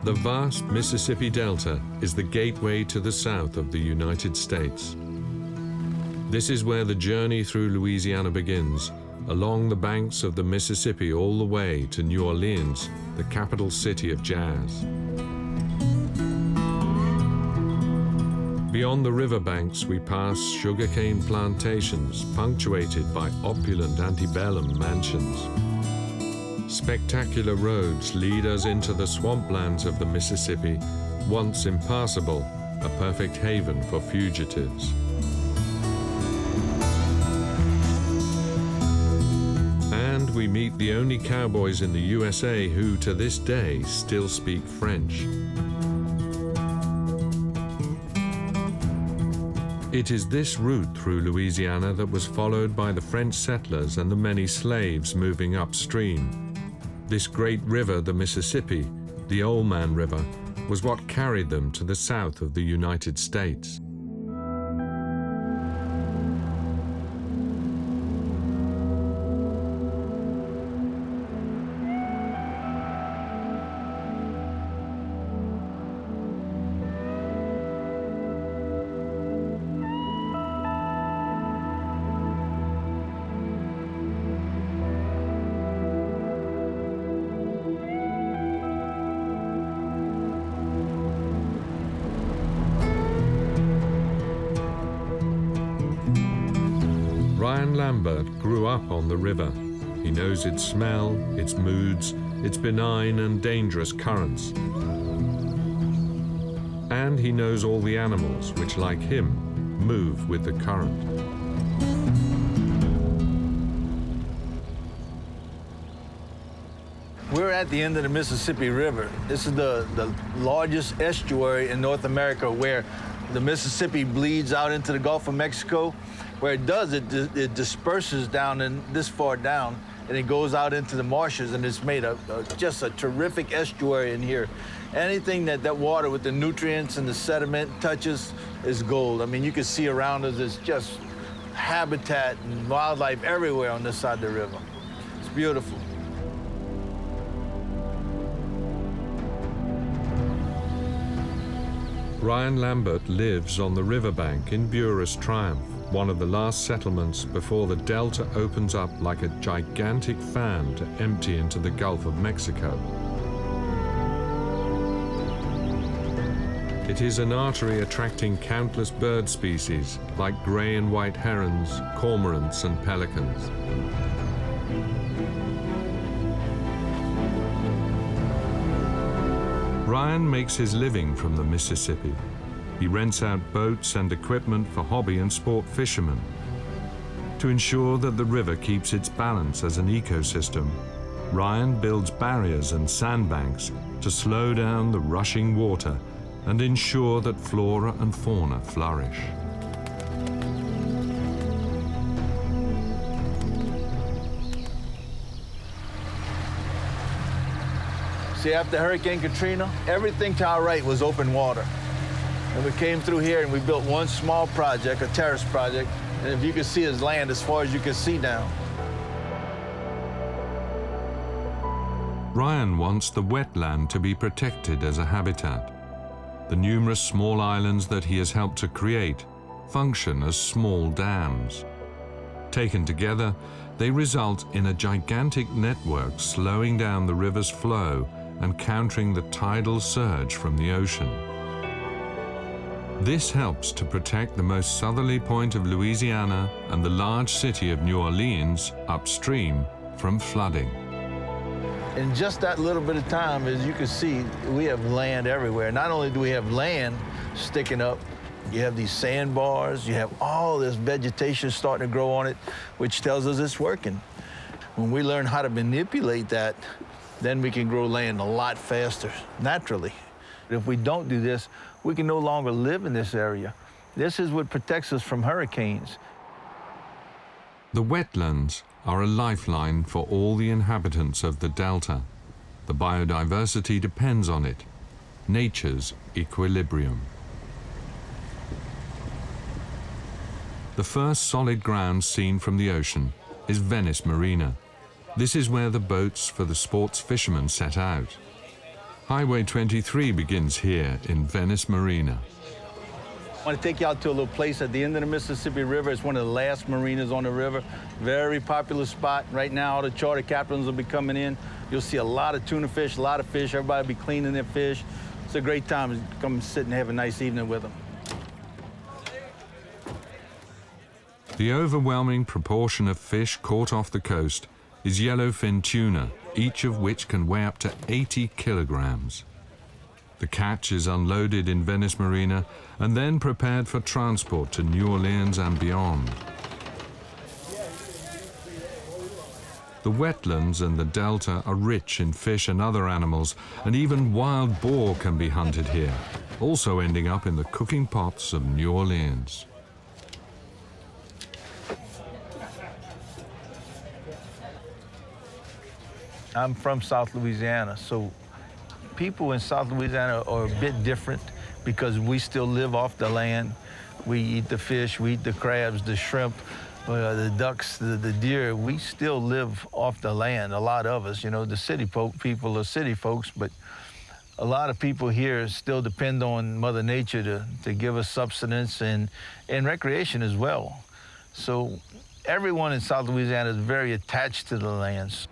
The vast Mississippi Delta is the gateway to the south of the United States. This is where the journey through Louisiana begins, along the banks of the Mississippi all the way to New Orleans, the capital city of jazz. Beyond the riverbanks, we pass sugarcane plantations punctuated by opulent antebellum mansions. Spectacular roads lead us into the swamplands of the Mississippi, once impassable, a perfect haven for fugitives. And we meet the only cowboys in the USA who, to this day, still speak French. It is this route through Louisiana that was followed by the French settlers and the many slaves moving upstream. This great river, the Mississippi, the Old Man River, was what carried them to the south of the United States. Ryan Lambert grew up on the river. He knows its smell, its moods, its benign and dangerous currents. And he knows all the animals which, like him, move with the current. We're at the end of the Mississippi River. This is the largest estuary in North America, where the Mississippi bleeds out into the Gulf of Mexico. Where it does, it disperses down and this far down, and it goes out into the marshes, and it's made just a terrific estuary in here. Anything that water with the nutrients and the sediment touches is gold. I mean, you can see around us, it's just habitat and wildlife everywhere on this side of the river. It's beautiful. Ryan Lambert lives on the riverbank in Buras Triumph, one of the last settlements before the delta opens up like a gigantic fan to empty into the Gulf of Mexico. It is an artery attracting countless bird species like gray and white herons, cormorants, and pelicans. Ryan makes his living from the Mississippi. He rents out boats and equipment for hobby and sport fishermen. To ensure that the river keeps its balance as an ecosystem, Ryan builds barriers and sandbanks to slow down the rushing water and ensure that flora and fauna flourish. See, after Hurricane Katrina, everything to our right was open water. And we came through here and we built one small project, a terrace project, and if you can see is land as far as you can see down. Ryan wants the wetland to be protected as a habitat. The numerous small islands that he has helped to create function as small dams. Taken together, they result in a gigantic network slowing down the river's flow and countering the tidal surge from the ocean. This helps to protect the most southerly point of Louisiana and the large city of New Orleans upstream from flooding. In just that little bit of time, as you can see, we have land everywhere. Not only do we have land sticking up, you have these sandbars, you have all this vegetation starting to grow on it, which tells us it's working. When we learn how to manipulate that, then we can grow land a lot faster, naturally. If we don't do this, we can no longer live in this area. This is what protects us from hurricanes. The wetlands are a lifeline for all the inhabitants of the Delta. The biodiversity depends on it, nature's equilibrium. The first solid ground seen from the ocean is Venice Marina. This is where the boats for the sports fishermen set out. Highway 23 begins here in Venice Marina. I want to take you out to a little place at the end of the Mississippi River. It's one of the last marinas on the river. Very popular spot. Right now, all the charter captains will be coming in. You'll see a lot of tuna fish, a lot of fish. Everybody will be cleaning their fish. It's a great time to come sit and have a nice evening with them. The overwhelming proportion of fish caught off the coast is yellowfin tuna, each of which can weigh up to 80 kilograms. The catch is unloaded in Venice Marina and then prepared for transport to New Orleans and beyond. The wetlands and the delta are rich in fish and other animals, and even wild boar can be hunted here, also ending up in the cooking pots of New Orleans. I'm from South Louisiana, so people in South Louisiana are a bit different because we still live off the land. We eat the fish, we eat the crabs, the shrimp, the ducks, the deer. We still live off the land, a lot of us. You know, the city people are city folks, but a lot of people here still depend on Mother Nature to give us subsistence and recreation as well. So everyone in South Louisiana is very attached to the lands.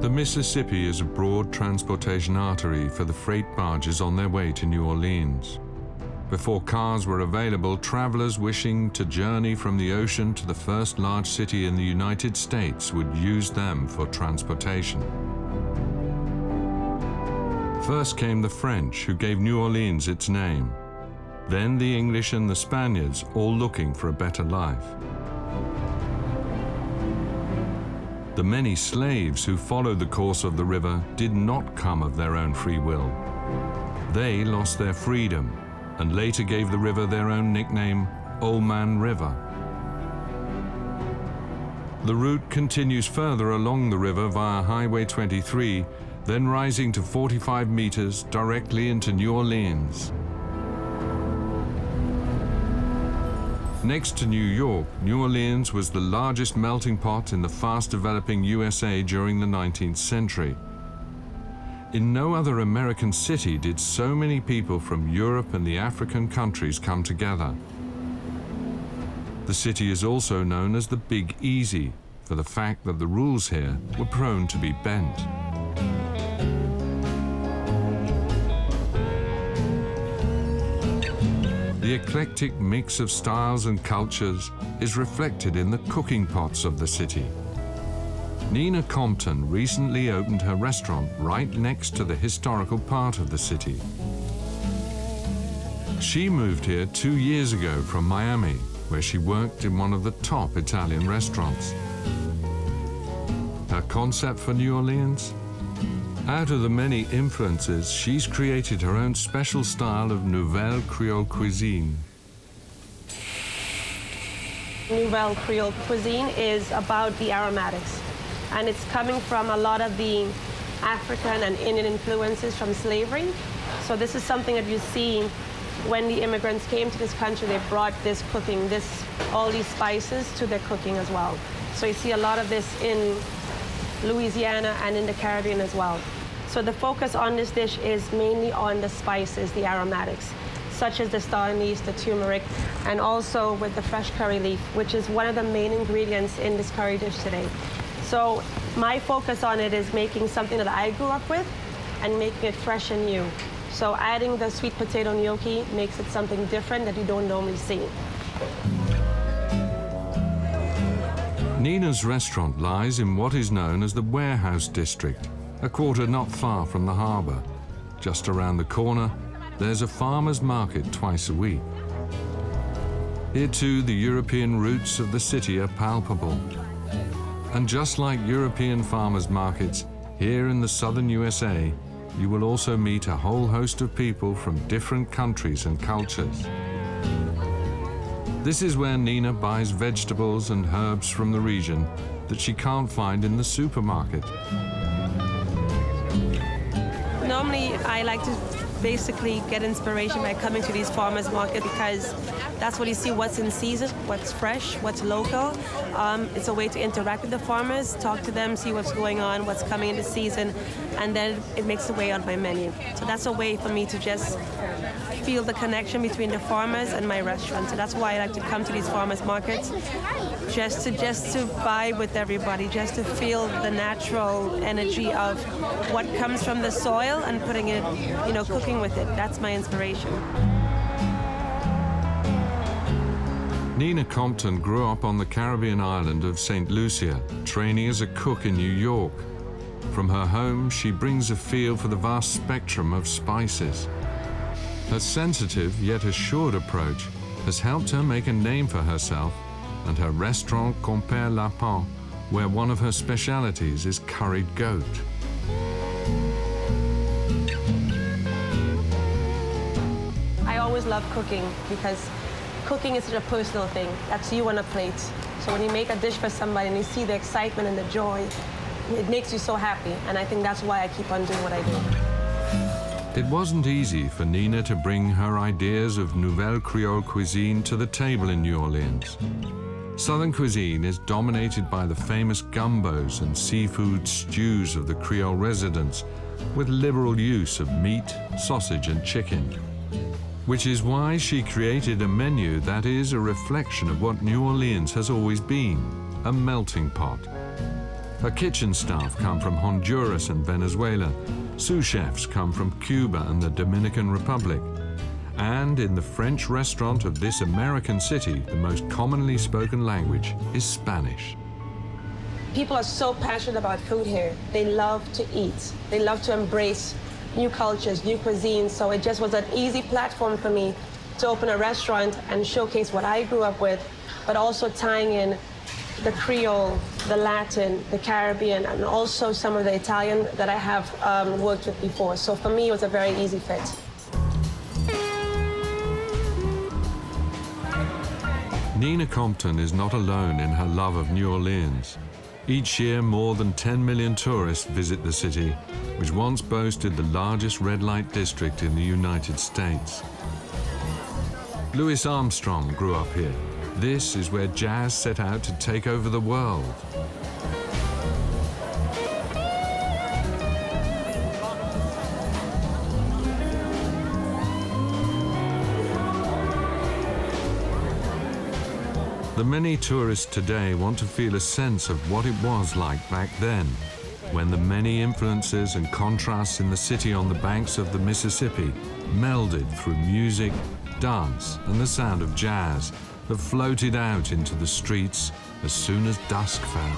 The Mississippi is a broad transportation artery for the freight barges on their way to New Orleans. Before cars were available, travelers wishing to journey from the ocean to the first large city in the United States would use them for transportation. First came the French, who gave New Orleans its name. Then the English and the Spaniards, all looking for a better life. The many slaves who followed the course of the river did not come of their own free will. They lost their freedom and later gave the river their own nickname, Old Man River. The route continues further along the river via Highway 23, then rising to 45 meters directly into New Orleans. Next to New York, New Orleans was the largest melting pot in the fast-developing USA during the 19th century. In no other American city did so many people from Europe and the African countries come together. The city is also known as the Big Easy for the fact that the rules here were prone to be bent. The eclectic mix of styles and cultures is reflected in the cooking pots of the city. Nina Compton recently opened her restaurant right next to the historical part of the city. She moved here 2 years ago from Miami, where she worked in one of the top Italian restaurants. Her concept for New Orleans? Out of the many influences, she's created her own special style of Nouvelle Creole cuisine. Nouvelle Creole cuisine is about the aromatics, and it's coming from a lot of the African and Indian influences from slavery. So this is something that you see when the immigrants came to this country. They brought this cooking, all these spices to their cooking as well. So you see a lot of this in Louisiana and in the Caribbean as well. So the focus on this dish is mainly on the spices, the aromatics, such as the star anise, the turmeric, and also with the fresh curry leaf, which is one of the main ingredients in this curry dish today. So my focus on it is making something that I grew up with and making it fresh and new. So adding the sweet potato gnocchi makes it something different that you don't normally see. Nina's restaurant lies in what is known as the Warehouse District, a quarter not far from the harbor. Just around the corner, there's a farmer's market twice a week. Here too, the European roots of the city are palpable. And just like European farmers' markets, here in the southern USA, you will also meet a whole host of people from different countries and cultures. This is where Nina buys vegetables and herbs from the region that she can't find in the supermarket. Normally, I like to basically get inspiration by coming to these farmers markets because That's what you see, what's in season, what's fresh, what's local. It's a way to interact with the farmers, talk to them, see what's going on, what's coming into season, and then it makes its way on my menu. So that's a way for me to just feel the connection between the farmers and my restaurant. So that's why I like to come to these farmers markets, just to vibe with everybody, just to feel the natural energy of what comes from the soil and putting it, cooking with it. That's my inspiration. Nina Compton grew up on the Caribbean island of St. Lucia, training as a cook in New York. From her home, she brings a feel for the vast spectrum of spices. Her sensitive yet assured approach has helped her make a name for herself and her restaurant Compère Lapin, where one of her specialities is curried goat. I always love cooking because cooking is such a personal thing. That's you on a plate. So when you make a dish for somebody and you see the excitement and the joy, it makes you so happy. And I think that's why I keep on doing what I do. It wasn't easy for Nina to bring her ideas of Nouvelle Creole cuisine to the table in New Orleans. Southern cuisine is dominated by the famous gumbos and seafood stews of the Creole residents, with liberal use of meat, sausage, and chicken. Which is why she created a menu that is a reflection of what New Orleans has always been, a melting pot. Her kitchen staff come from Honduras and Venezuela. Sous chefs come from Cuba and the Dominican Republic. And in the French restaurant of this American city, the most commonly spoken language is Spanish. People are so passionate about food here. They love to eat. They love to embrace new cultures, new cuisines, so it just was an easy platform for me to open a restaurant and showcase what I grew up with, but also tying in the Creole, the Latin, the Caribbean, and also some of the Italian that I have worked with before. So for me, it was a very easy fit. Nina Compton is not alone in her love of New Orleans. Each year, more than 10 million tourists visit the city, which once boasted the largest red light district in the United States. Louis Armstrong grew up here. This is where jazz set out to take over the world. The many tourists today want to feel a sense of what it was like back then, when the many influences and contrasts in the city on the banks of the Mississippi melded through music, dance, and the sound of jazz that floated out into the streets as soon as dusk fell.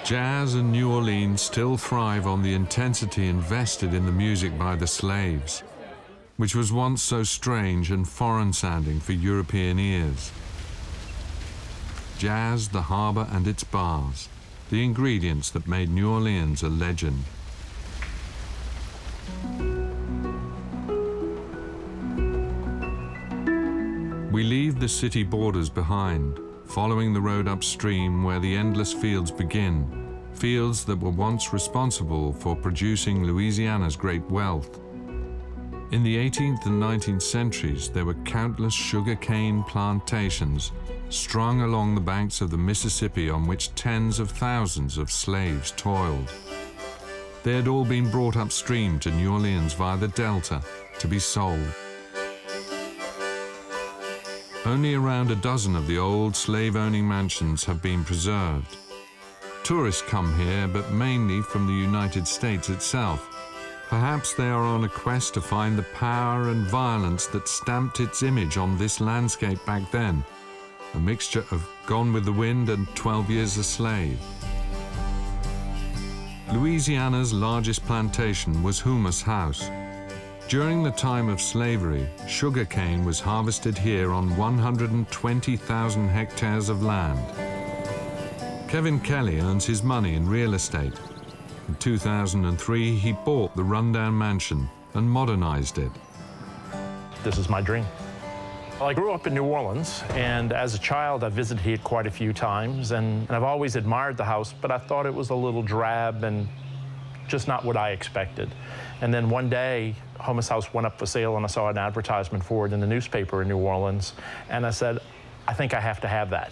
Jazz and New Orleans still thrive on the intensity invested in the music by the slaves, which was once so strange and foreign-sounding for European ears. Jazz, the harbor and its bars, the ingredients that made New Orleans a legend. We leave the city borders behind, following the road upstream where the endless fields begin, fields that were once responsible for producing Louisiana's great wealth. In the 18th and 19th centuries, there were countless sugarcane plantations strung along the banks of the Mississippi on which tens of thousands of slaves toiled. They had all been brought upstream to New Orleans via the Delta to be sold. Only around a dozen of the old slave-owning mansions have been preserved. Tourists come here, but mainly from the United States itself, Perhaps they are on a quest to find the power and violence that stamped its image on this landscape back then, a mixture of Gone with the Wind and 12 Years a Slave. Louisiana's largest plantation was Hummus House. During the time of slavery, sugarcane was harvested here on 120,000 hectares of land. Kevin Kelly earns his money in real estate. In 2003, he bought the rundown mansion and modernized it. This is my dream. Well, I grew up in New Orleans, and as a child, I visited here quite a few times, and I've always admired the house, but I thought it was a little drab and just not what I expected. And then one day, Hummus House went up for sale, and I saw an advertisement for it in the newspaper in New Orleans, and I said, I think I have to have that.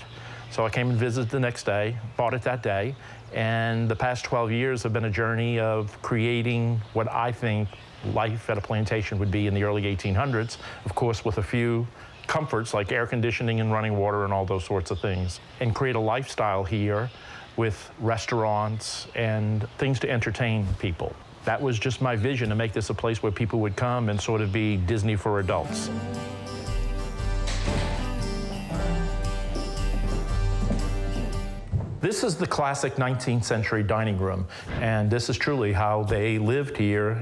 So I came and visited the next day, bought it that day, and the past 12 years have been a journey of creating what I think life at a plantation would be in the early 1800s, of course with a few comforts like air conditioning and running water and all those sorts of things, and create a lifestyle here with restaurants and things to entertain people. That was just my vision, to make this a place where people would come and sort of be Disney for adults. This is the classic 19th century dining room, and this is truly how they lived here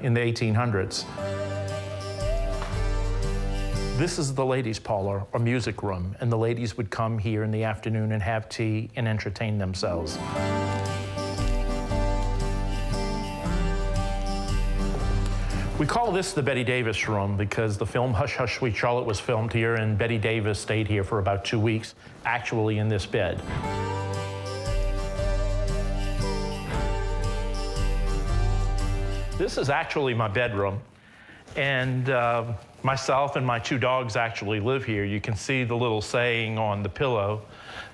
in the 1800s. This is the ladies' parlor or music room, and the ladies would come here in the afternoon and have tea and entertain themselves. We call this the Betty Davis room because the film Hush Hush Sweet Charlotte was filmed here, and Betty Davis stayed here for about 2 weeks, actually in this bed. This is actually my bedroom, and myself and my 2 dogs actually live here. You can see the little saying on the pillow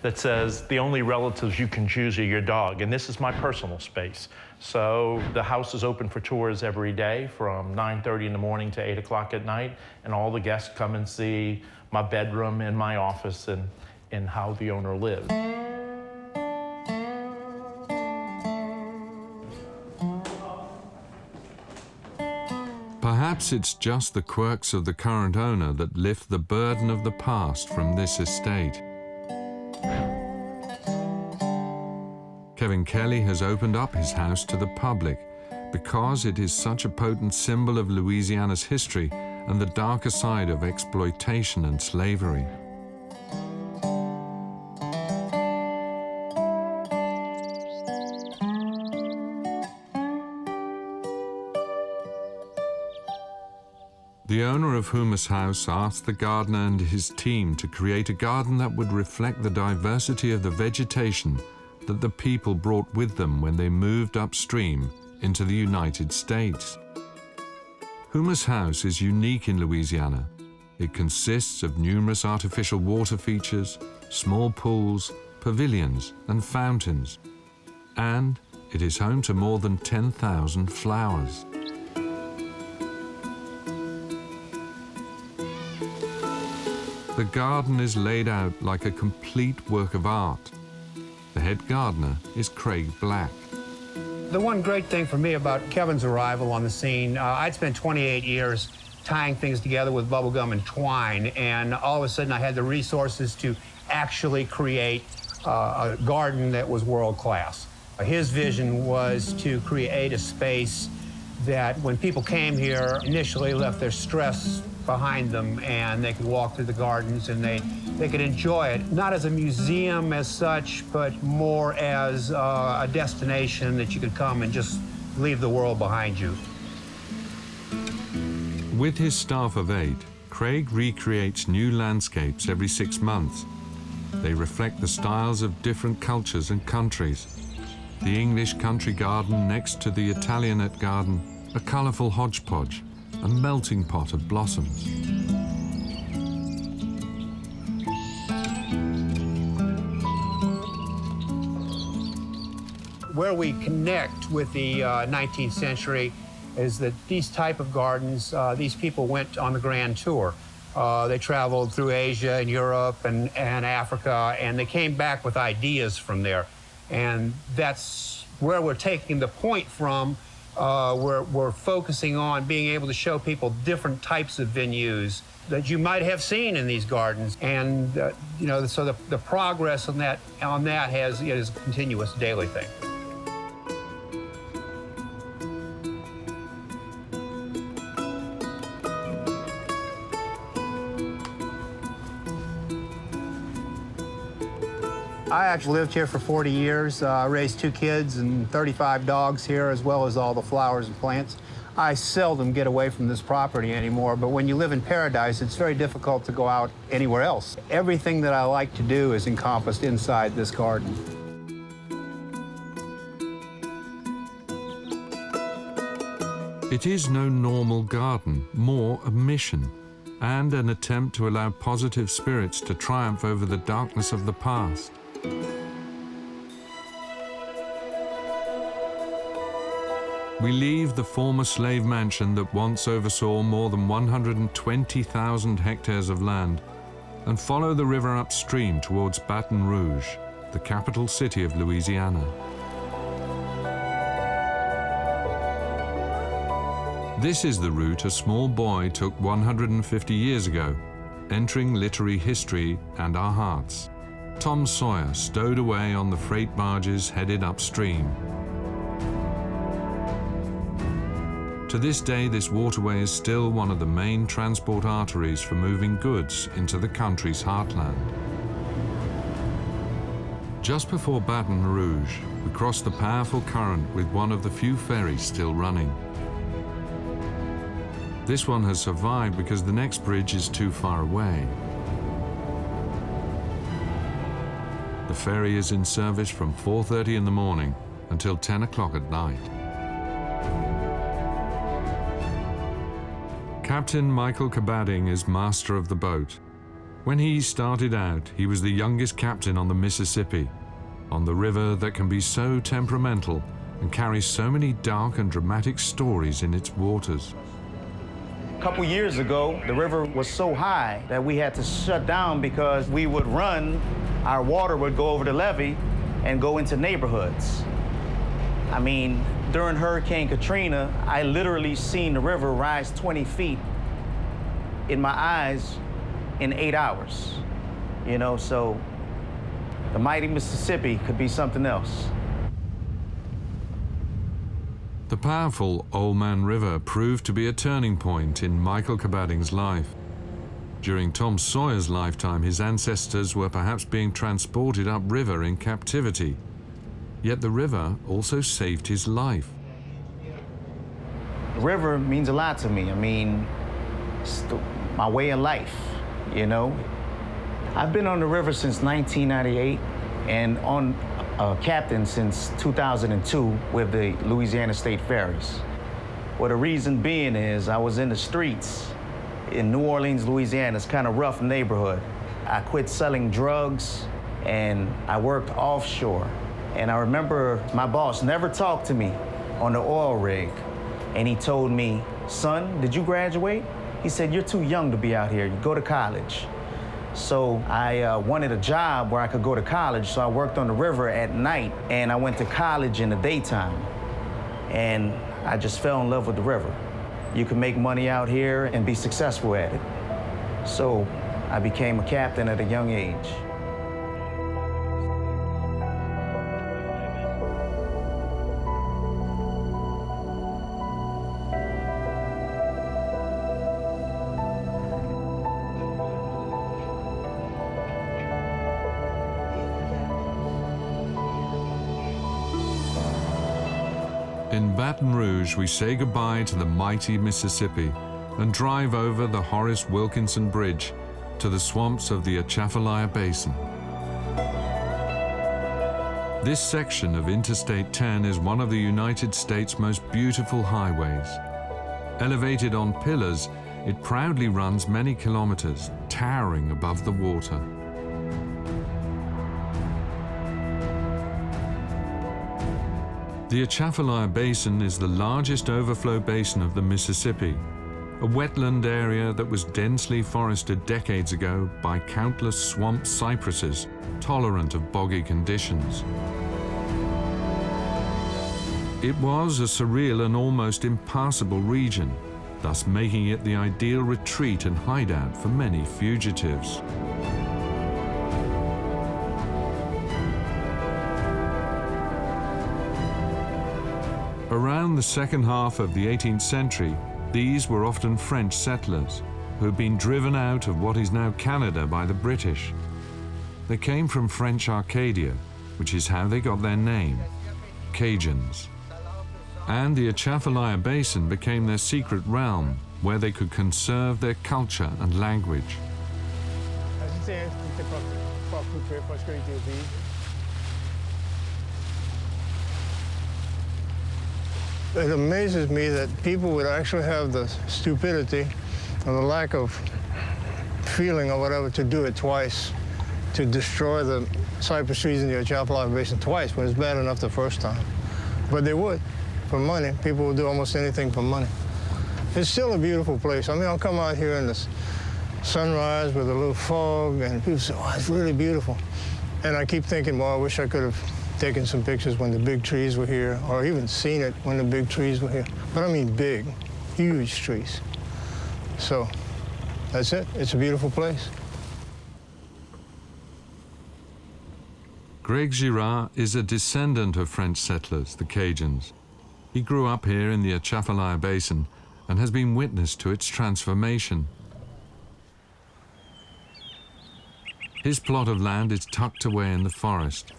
that says, the only relatives you can choose are your dog, and this is my personal space. So the house is open for tours every day from 9:30 in the morning to 8 o'clock at night, and all the guests come and see my bedroom and my office and how the owner lives. Perhaps it's just the quirks of the current owner that lift the burden of the past from this estate. Kevin Kelly has opened up his house to the public because it is such a potent symbol of Louisiana's history and the darker side of exploitation and slavery. The owner of Hummus House asked the gardener and his team to create a garden that would reflect the diversity of the vegetation that the people brought with them when they moved upstream into the United States. Hummus House is unique in Louisiana. It consists of numerous artificial water features, small pools, pavilions, and fountains. And it is home to more than 10,000 flowers. The garden is laid out like a complete work of art. The head gardener is Craig Black. The one great thing for me about Kevin's arrival on the scene, I'd spent 28 years tying things together with bubblegum and twine, and all of a sudden I had the resources to actually create a garden that was world class. His vision was to create a space that when people came here, initially left their stress behind them, and they could walk through the gardens and they could enjoy it, not as a museum as such, but more as a destination that you could come and just leave the world behind you. With his staff of 8, Craig recreates new landscapes every 6 months. They reflect the styles of different cultures and countries. The English country garden next to the Italianate garden, a colourful hodgepodge, a melting pot of blossoms. Where we connect with the 19th century is that these type of gardens, these people went on the grand tour. They traveled through Asia and Europe and Africa, and they came back with ideas from there. And that's where we're taking the point from, we're focusing on being able to show people different types of venues that you might have seen in these gardens, and you know, so the progress on that is a continuous daily thing. I actually lived here for 40 years. I raised 2 kids and 35 dogs here, as well as all the flowers and plants. I seldom get away from this property anymore, but when you live in paradise, it's very difficult to go out anywhere else. Everything that I like to do is encompassed inside this garden. It is no normal garden, more a mission, and an attempt to allow positive spirits to triumph over the darkness of the past. We leave the former slave mansion that once oversaw more than 120,000 hectares of land and follow the river upstream towards Baton Rouge, the capital city of Louisiana. This is the route a small boy took 150 years ago, entering literary history and our hearts. Tom Sawyer stowed away on the freight barges headed upstream. To this day, this waterway is still one of the main transport arteries for moving goods into the country's heartland. Just before Baton Rouge, we crossed the powerful current with one of the few ferries still running. This one has survived because the next bridge is too far away. The ferry is in service from 4:30 in the morning until 10 o'clock at night. Captain Michael Kabading is master of the boat. When he started out, he was the youngest captain on the Mississippi, on the river that can be so temperamental and carries so many dark and dramatic stories in its waters. A couple years ago, the river was so high that we had to shut down because we would run, our water would go over the levee and go into neighborhoods. I mean, during Hurricane Katrina, I literally seen the river rise 20 feet in my eyes in 8 hours. You know, so the mighty Mississippi could be something else. The powerful Old Man River proved to be a turning point in Michael Kabading's life. During Tom Sawyer's lifetime, his ancestors were perhaps being transported upriver in captivity. Yet the river also saved his life. The river means a lot to me. I mean, it's my way of life, you know? I've been on the river since 1998 and on captain since 2002 with the Louisiana State Ferries. Well, the reason being is I was in the streets in New Orleans, Louisiana. It's kind of rough neighborhood. I quit selling drugs and I worked offshore. And I remember my boss never talked to me on the oil rig. And he told me, son, did you graduate? He said, you're too young to be out here. You go to college. So I wanted a job where I could go to college, so I worked on the river at night, and I went to college in the daytime. And I just fell in love with the river. You can make money out here and be successful at it. So I became a captain at a young age. In Baton Rouge, we say goodbye to the mighty Mississippi and drive over the Horace Wilkinson Bridge to the swamps of the Atchafalaya Basin. This section of Interstate 10 is one of the United States' most beautiful highways. Elevated on pillars, it proudly runs many kilometers, towering above the water. The Atchafalaya Basin is the largest overflow basin of the Mississippi, a wetland area that was densely forested decades ago by countless swamp cypresses, tolerant of boggy conditions. It was a surreal and almost impassable region, thus making it the ideal retreat and hideout for many fugitives. Around the second half of the 18th century, these were often French settlers who had been driven out of what is now Canada by the British. They came from French Arcadia, which is how they got their name, Cajuns. And the Atchafalaya Basin became their secret realm, where they could conserve their culture and language. It amazes me that people would actually have the stupidity or the lack of feeling or whatever to do it twice, to destroy the cypress trees in the Atchafalaya Basin twice when it's bad enough the first time. But they would, for money. People would do almost anything for money. It's still a beautiful place. I mean, I'll come out here in the sunrise with a little fog, and people say, oh, it's really beautiful. And I keep thinking, well, I wish I could have taken some pictures when the big trees were here, or even seen it when the big trees were here. But I mean big, huge trees. So that's it. It's a beautiful place. Greg Girard is a descendant of French settlers, the Cajuns. He grew up here in the Atchafalaya Basin and has been witness to its transformation. His plot of land is tucked away in the forest.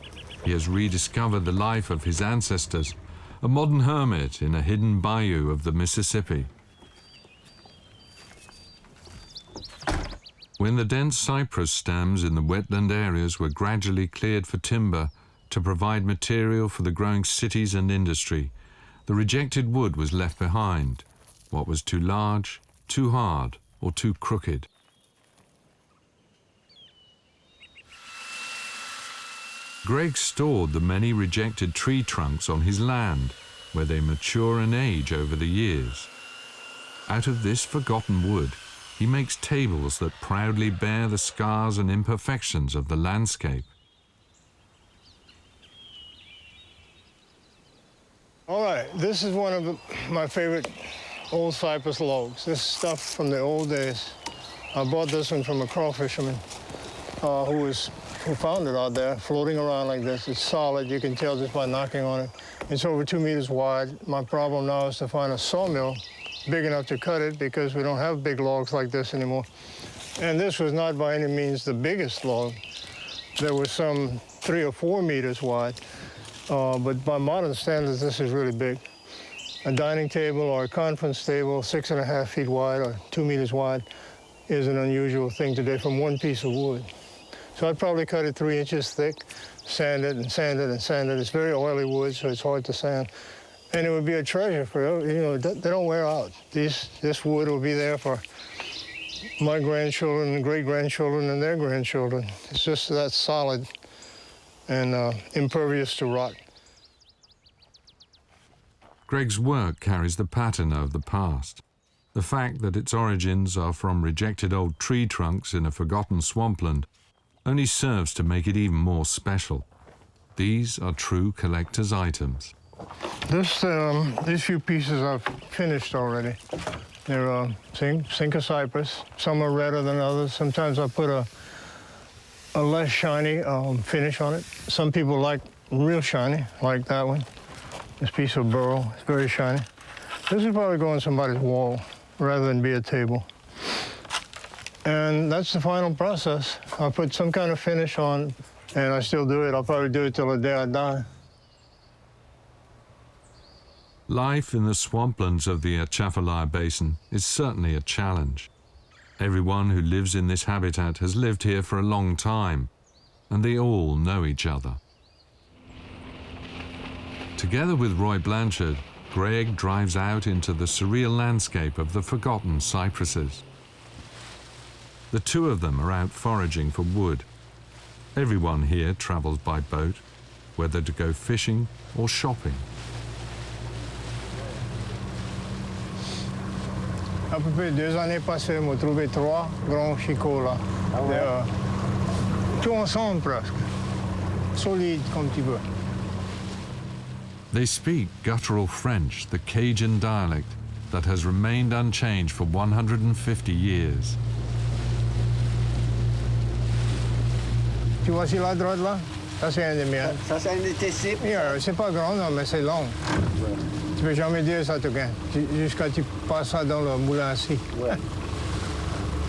He has rediscovered the life of his ancestors, a modern hermit in a hidden bayou of the Mississippi. When the dense cypress stems in the wetland areas were gradually cleared for timber to provide material for the growing cities and industry, the rejected wood was left behind, what was too large, too hard, or too crooked. Greg stored the many rejected tree trunks on his land, where they mature and age over the years. Out of this forgotten wood, he makes tables that proudly bear the scars and imperfections of the landscape. All right, this is one of my favorite old cypress logs. This stuff from the old days. I bought this one from a crawfisherman who found it out there, floating around like this. It's solid, you can tell just by knocking on it. It's over 2 meters wide. My problem now is to find a sawmill big enough to cut it because we don't have big logs like this anymore. And this was not by any means the biggest log. There was some 3 or 4 meters wide, but by modern standards, this is really big. A dining table or a conference table, 6.5 feet wide or 2 meters wide, is an unusual thing today from one piece of wood. So I'd probably cut it 3 inches thick, sand it and sand it and sand it. It's very oily wood, so it's hard to sand. And it would be a treasure for, you know, they don't wear out. This wood will be there for my grandchildren and great-grandchildren and their grandchildren. It's just that solid and impervious to rot. Greg's work carries the patina of the past. The fact that its origins are from rejected old tree trunks in a forgotten swampland only serves to make it even more special. These are true collector's items. These few pieces I've finished already. They're Cinca cypress. Some are redder than others. Sometimes I put a less shiny finish on it. Some people like real shiny, like that one. This piece of burl is very shiny. This would probably go on somebody's wall rather than be a table. And that's the final process. I put some kind of finish on, and I still do it. I'll probably do it till the day I die. Life in the swamplands of the Atchafalaya Basin is certainly a challenge. Everyone who lives in this habitat has lived here for a long time, and they all know each other. Together with Roy Blanchard, Greg drives out into the surreal landscape of the forgotten cypresses. The two of them are out foraging for wood. Everyone here travels by boat, whether to go fishing or shopping. À peu près 2 années passées, on a trouvé 3 grands chicots là. Tout ensemble presque. Solide comme tu veux. They speak guttural French, the Cajun dialect that has remained unchanged for 150 years. Tu vois sur la droite là? Ça c'est un des miens. Ça, c'est un TC. C'est pas grand, non, mais c'est long. Ouais. Tu peux jamais dire ça, Toquin. Jusqu'à ce que tu passes ça dans le moulin ici. Ouais.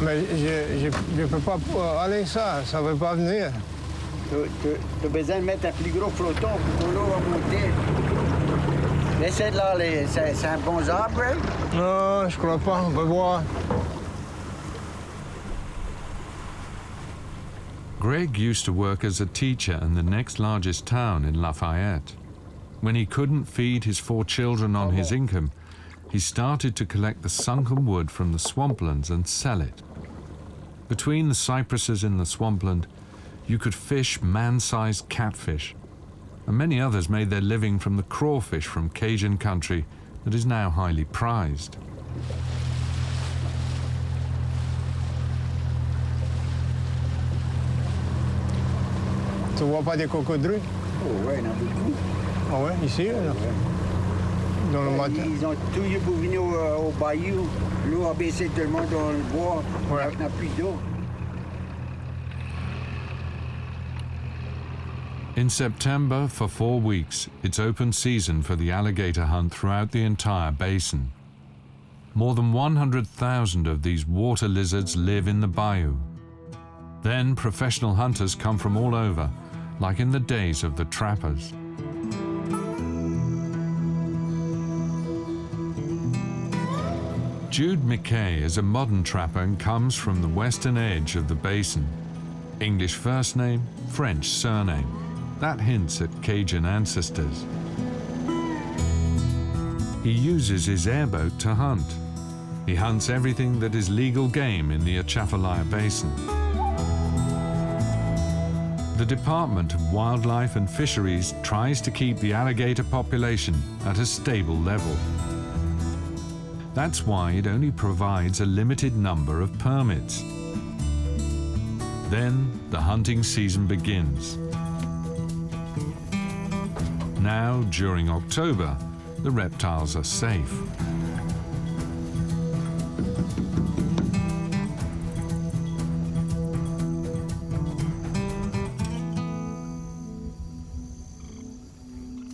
Mais je peux pas aller ça ne veut pas venir. Tu as besoin de mettre un plus gros flotton pour que l'eau va monter. Essaie de là, c'est un bon arbre, hein? Non, je crois pas. On va voir. Greg used to work as a teacher in the next largest town in Lafayette. When he couldn't feed his 4 children on his income, he started to collect the sunken wood from the swamplands and sell it. Between the cypresses in the swampland, you could fish man-sized catfish, and many others made their living from the crawfish from Cajun country that is now highly prized. Tu vois pas des cocodrues? Oh, ouais, il y en a beaucoup. Ah ouais, ici, là? Ouais. Dans le matin. Ils ont tout eu pour venir au bayou. L'eau a baissé tout le monde dans le bois. Ouais. Il n'y a plus d'eau. In September, for 4 weeks, it's open season for the alligator hunt throughout the entire basin. More than 100,000 of these water lizards live in the bayou. Then professional hunters come from all over, like in the days of the trappers. Jude McKay is a modern trapper and comes from the western edge of the basin. English first name, French surname. That hints at Cajun ancestors. He uses his airboat to hunt. He hunts everything that is legal game in the Atchafalaya Basin. The Department of Wildlife and Fisheries tries to keep the alligator population at a stable level. That's why it only provides a limited number of permits. Then the hunting season begins. Now, during October, the reptiles are safe.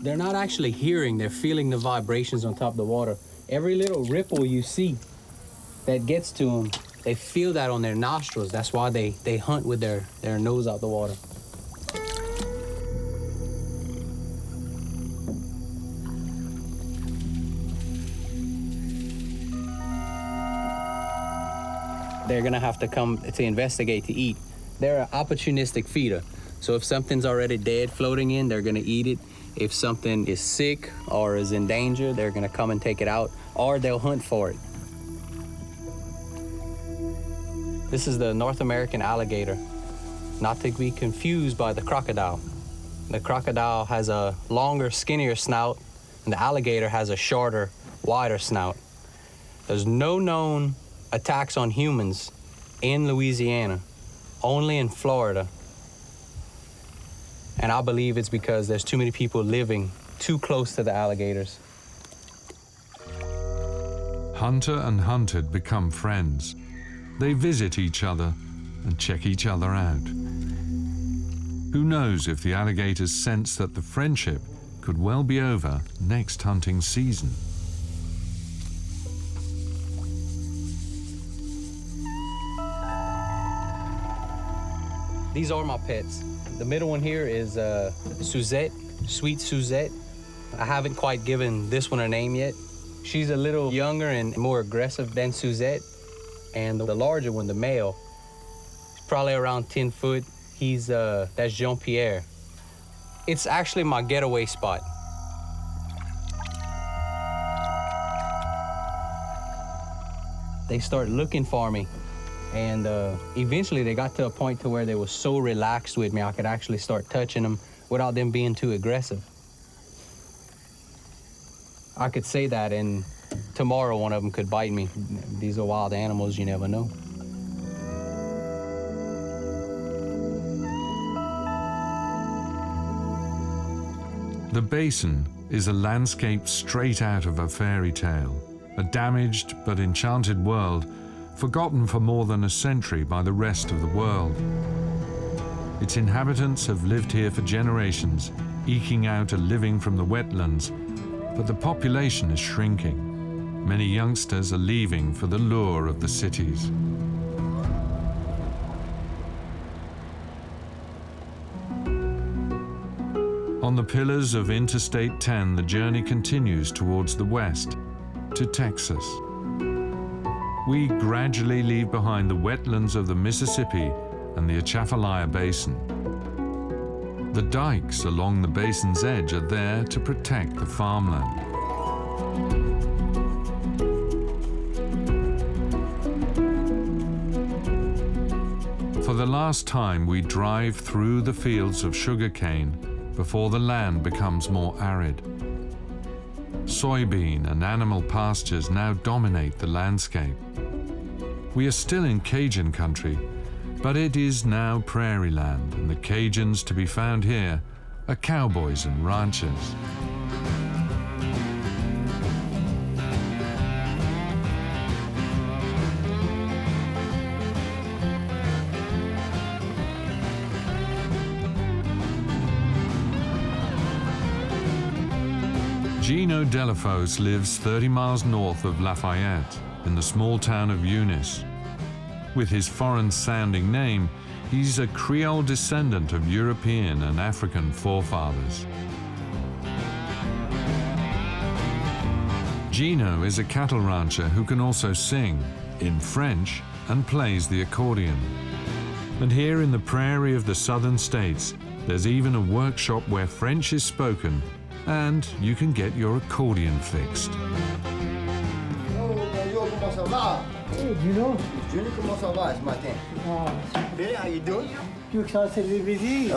They're not actually hearing, they're feeling the vibrations on top of the water. Every little ripple you see that gets to them, they feel that on their nostrils. That's why they hunt with their nose out the water. They're gonna have to come to investigate to eat. They're an opportunistic feeder. So if something's already dead floating in, they're gonna eat it. If something is sick or is in danger, they're gonna come and take it out, or they'll hunt for it. This is the North American alligator, not to be confused by the crocodile. The crocodile has a longer, skinnier snout, and the alligator has a shorter, wider snout. There's no known attacks on humans in Louisiana, only in Florida. And I believe it's because there's too many people living too close to the alligators. Hunter and hunted become friends. They visit each other and check each other out. Who knows if the alligators sense that the friendship could well be over next hunting season. These are my pets. The middle one here is Suzette, sweet Suzette. I haven't quite given this one a name yet. She's a little younger and more aggressive than Suzette. And the larger one, the male, is probably around 10 foot. That's Jean-Pierre. It's actually my getaway spot. They start looking for me. And eventually they got to a point to where they were so relaxed with me, I could actually start touching them without them being too aggressive. I could say that, and tomorrow one of them could bite me. These are wild animals, you never know. The basin is a landscape straight out of a fairy tale, a damaged but enchanted world, forgotten for more than a century by the rest of the world. Its inhabitants have lived here for generations, eking out a living from the wetlands, but the population is shrinking. Many youngsters are leaving for the lure of the cities. On the pillars of Interstate 10, the journey continues towards the west, to Texas. We gradually leave behind the wetlands of the Mississippi and the Atchafalaya Basin. The dikes along the basin's edge are there to protect the farmland. For the last time, we drive through the fields of sugarcane before the land becomes more arid. Soybean and animal pastures now dominate the landscape. We are still in Cajun country, but it is now prairie land, and the Cajuns to be found here are cowboys and ranchers. Gino Delafos lives 30 miles north of Lafayette, in the small town of Eunice. With his foreign-sounding name, he's a Creole descendant of European and African forefathers. Gino is a cattle rancher who can also sing in French and plays the accordion. And here in the prairie of the southern states, there's even a workshop where French is spoken and you can get your accordion fixed. Hey, Juno. Juno, comment ça va ce matin? Billy, how you doing? Tu veux que ça se réveille?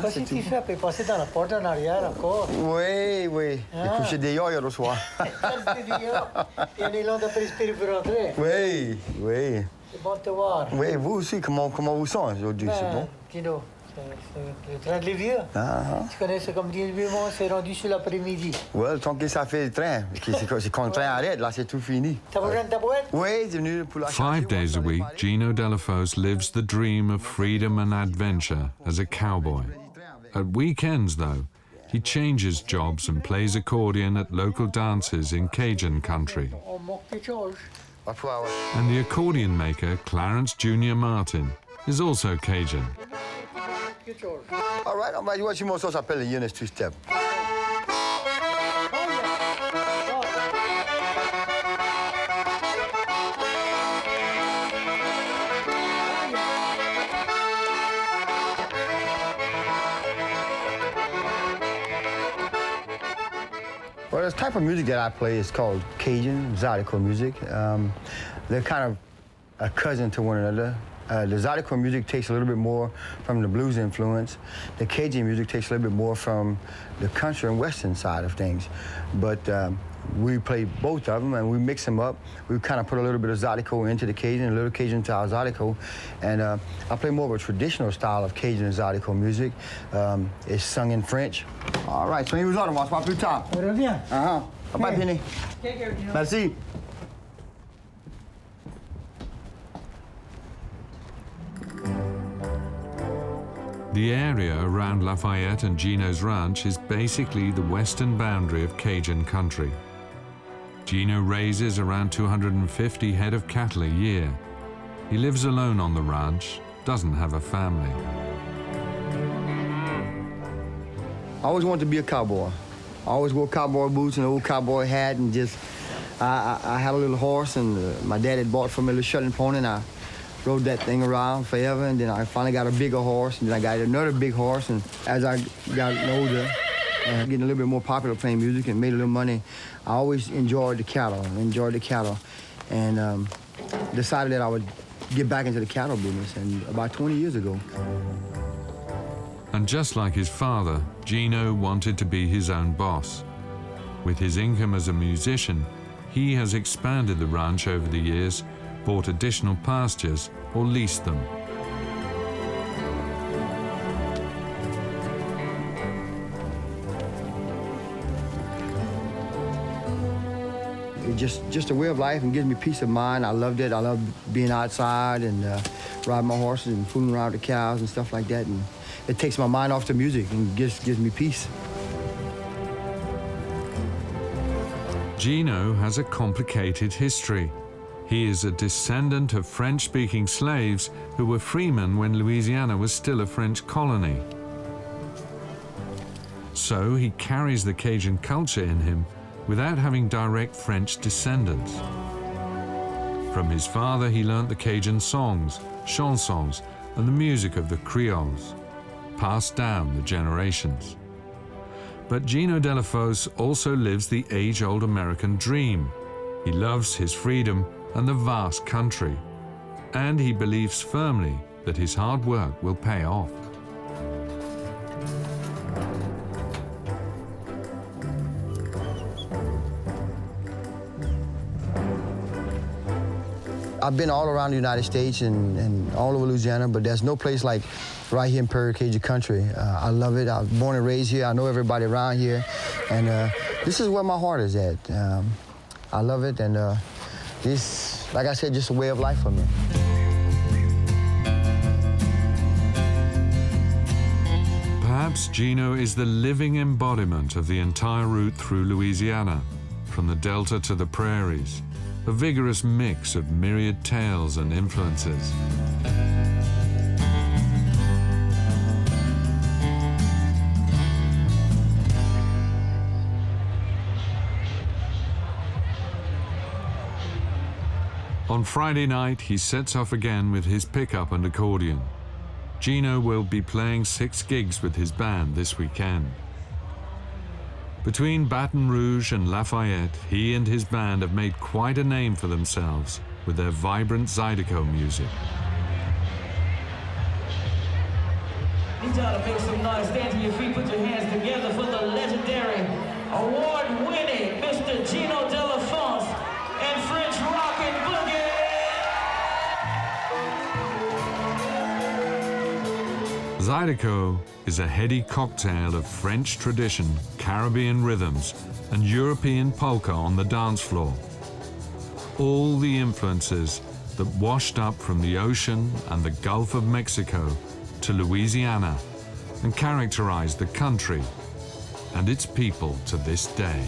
Qu'est-ce que tu fais? Tu peux passer dans la porte en arrière encore? Oui, oui. J'ai couché dehors hier au soir. Il y a des longs d'après espérer pour rentrer. Oui, oui. C'est bon de te voir. Oui, vous aussi, comment vous sentez aujourd'hui? C'est bon? Juno, c'est le train de Lévieux. Tu connais ça comme dit le c'est rendu sur l'après-midi. Oui, le temps que ça fait le train. C'est quand le train arrête, là, c'est tout fini. T'as besoin de ta boîte? Oui, c'est venu pour la 5 days a week, Gino Delafos lives the dream of freedom and adventure as a cowboy. At weekends, though, he changes jobs and plays accordion at local dances in Cajun country. And the accordion maker, Clarence Jr. Martin, is also Cajun. All right, voici mon son s'appelle le Eunice Two-Step. Well, this type of music that I play is called Cajun Zydeco music. They're kind of a cousin to one another. The Zydeco music takes a little bit more from the blues influence. The Cajun music takes a little bit more from the country and western side of things. But we play both of them and we mix them up. We kind of put a little bit of Zydeco into the Cajun, a little Cajun style Zydeco. And I play more of a traditional style of Cajun Zydeco music. It's sung in French. All right, soyez vous autres, on va se voir plus tard. Reviens. Bye, Penny. Take care, Juno. Merci. The area around Lafayette and Gino's ranch is basically the western boundary of Cajun country. Gino raises around 250 head of cattle a year. He lives alone on the ranch, doesn't have a family. I always wanted to be a cowboy. I always wore cowboy boots and an old cowboy hat and just, I had a little horse and my dad had bought for me a little Shetland pony and I rode that thing around forever, and then I finally got a bigger horse, and then I got another big horse, and as I got older and getting a little bit more popular playing music and made a little money, I always enjoyed the cattle, and decided that I would get back into the cattle business, and about 20 years ago. And just like his father, Gino wanted to be his own boss. With his income as a musician, he has expanded the ranch over the years, bought additional pastures, or leased them. It's just a way of life and gives me peace of mind. I loved it. I love being outside and riding my horses and fooling around with the cows and stuff like that. And it takes my mind off the music and gives me peace. Gino has a complicated history. He is a descendant of French-speaking slaves who were freemen when Louisiana was still a French colony. So he carries the Cajun culture in him without having direct French descendants. From his father, he learnt the Cajun songs, chansons, and the music of the Creoles, passed down the generations. But Gino Delafose also lives the age-old American dream. He loves his freedom and the vast country, and he believes firmly that his hard work will pay off. I've been all around the United States and all over Louisiana, but there's no place like right here in Prairie Cajun country. I love it. I was born and raised here. I know everybody around here, and this is where my heart is at. I love it, and it's, like I said, just a way of life for me. Perhaps Gino is the living embodiment of the entire route through Louisiana, from the Delta to the prairies, a vigorous mix of myriad tales and influences. On Friday night, he sets off again with his pickup and accordion. Gino will be playing 6 gigs with his band this weekend. Between Baton Rouge and Lafayette, he and his band have made quite a name for themselves with their vibrant Zydeco music. Need y'all to make some noise. Stand to your feet, put your hands together for the legendary, award-winning Mr. Gino Delafose and French Rockin' Boogie. Zydeco is a heady cocktail of French tradition, Caribbean rhythms, and European polka on the dance floor. All the influences that washed up from the ocean and the Gulf of Mexico to Louisiana and characterize the country and its people to this day.